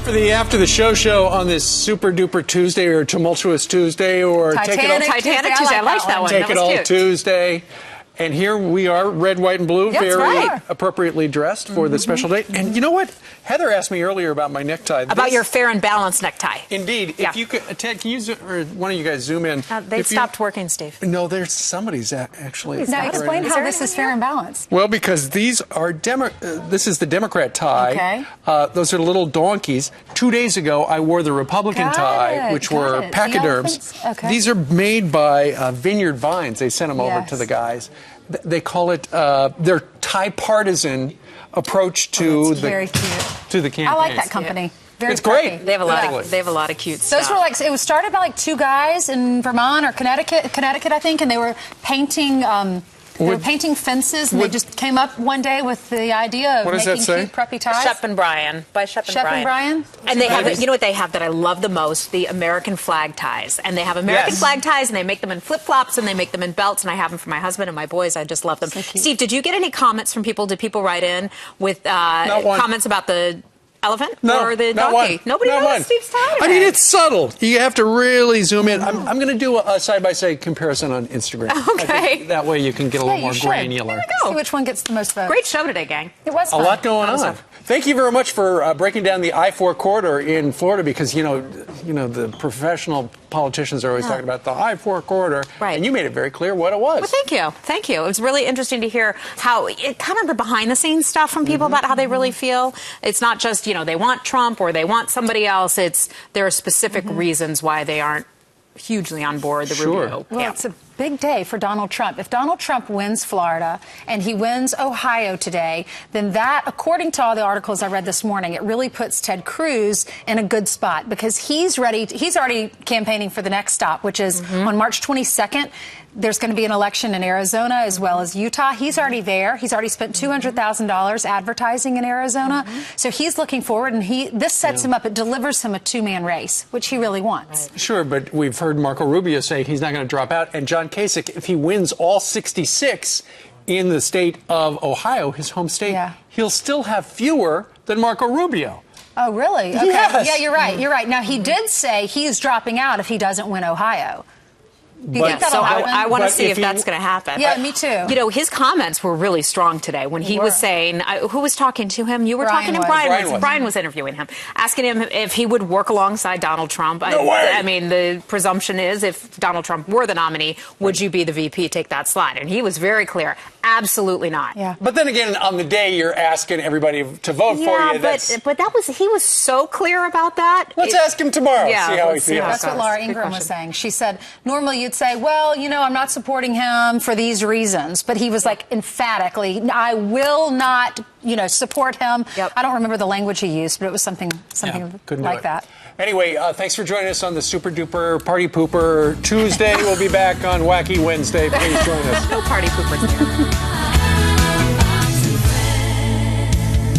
for the after the show on this super duper Tuesday or tumultuous Tuesday or Titanic Tuesday. I like that one. Take it all Tuesday. And here we are, red, white, and blue, very appropriately dressed for the special day. And you know what? Heather asked me earlier about my necktie. About your fair and balanced necktie. Indeed. If you could, Ted, can you, or one of you guys zoom in? They stopped working, Steve. No, there's somebody's actually. Now explain how this is fair and balanced. Well, because these are this is the Democrat tie. Okay. Those are little donkeys. 2 days ago, I wore the Republican tie, which were pachyderms. These are made by Vineyard Vines. They sent them over to the guys. They call it their tie-partisan approach to the campaign. I like that company. Very it's great. They have a lot. They have a lot of cute stuff. Those were like it was started by like two guys in Vermont or Connecticut, I think, and they were painting. They were painting fences, and they just came up one day with the idea of making cute, preppy ties. Shep and Brian. By Shep and Brian. And they have, you know what they have that I love the most? The American flag ties. And they have American flag ties, and they make them in flip-flops, and they make them in belts, and I have them for my husband and my boys. I just love them. So Steve, did you get any comments from people? Did people write in with comments about the elephant or the donkey? Nobody knows Steve's tie today. I mean, it's subtle. You have to really zoom in. I'm going to do a side-by-side comparison on Instagram. Okay. That way you can get a little more granular. There we go. See which one gets the most votes. Great show today, gang. It was fun. A lot going on. Thank you very much for breaking down the I-4 corridor in Florida because, you know, the professional politicians are always talking about the I-4 corridor. Right. And you made it very clear what it was. Well, thank you. Thank you. It was really interesting to hear how kind of the behind-the-scenes stuff from people about how they really feel. It's not just, you know, they want Trump or they want somebody else. There are specific reasons why they aren't hugely on board the Rubio. Well, it's a big day for Donald Trump. If Donald Trump wins Florida and he wins Ohio today, then that, according to all the articles I read this morning, it really puts Ted Cruz in a good spot because he's ready. He's already campaigning for the next stop, which is on March 22nd. There's going to be an election in Arizona as well as Utah. He's already there. He's already spent $200,000 advertising in Arizona. So he's looking forward, and this sets him up. It delivers him a two-man race, which he really wants. Sure, but we've heard Marco Rubio say he's not going to drop out. And John Kasich, if he wins all 66 in the state of Ohio, his home state, he'll still have fewer than Marco Rubio. Oh, really? Okay. Yes. Yeah, you're right. You're right. Now, he did say he's dropping out if he doesn't win Ohio. Do you think that'll happen? I want to see if that's going to happen. Yeah, me too. You know, his comments were really strong today when he was saying, who was talking to him? You were talking to him? Brian was interviewing him, asking him if he would work alongside Donald Trump. No way. I mean, the presumption is if Donald Trump were the nominee, would you be the VP, take that slot? And he was very clear, absolutely not. Yeah. But then again, on the day you're asking everybody to vote for you. But he was so clear about that. Let's ask him tomorrow, see how he feels. That's what Laura Ingraham was saying. She said, normally you'd say, well, you know, I'm not supporting him for these reasons. But he was like emphatically, I will not, you know, support him. I don't remember the language he used, but it was something like that. Anyway, thanks for joining us on the Super Duper Party Pooper Tuesday. We'll be back on Wacky Wednesday. Please join us. No party poopers here.